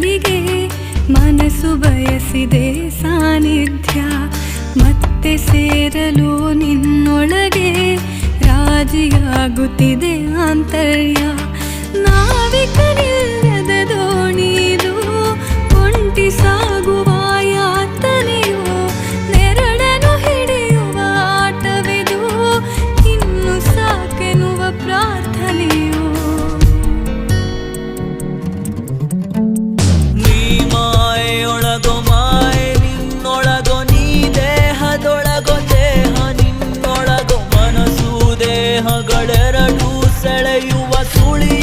ಬಳಿಗೆ ಮನಸ್ಸು ಬಯಸಿದೆ ಸಾನ್ನಿಧ್ಯ ಮತ್ತೆ ಸೇರಲು ನಿನ್ನೊಳಗೆ ರಾಜಿಯಾಗುತ್ತಿದೆ ಆಂತರ್ಯ ನಾವಿಕನಿಲ್ಲದ ದೋಣಿದು ಒಂಟಿ ಸಾಗುವ ಯಾತನೆಯೋ ನೆರಳನ್ನು ಹಿಡಿಯುವ ಆಟವಿದು ಇನ್ನು ಸಾಕೆನ್ನುವ ಪ್ರಾರ್ಥನೆಯೋ ನೀ ಮಾಯೆಯೊಳಗೋ ಮಾಯೆ ನಿನ್ನೊಳಗೋ ನೀ ದೇಹದೊಳಗೋ ದೇಹ ನಿನ್ನೊಳಗೋ ಮನಸ್ಸು ದೇಹಗಳೆರಡೂ ಸೆಳೆಯುವ ಸುಳಿ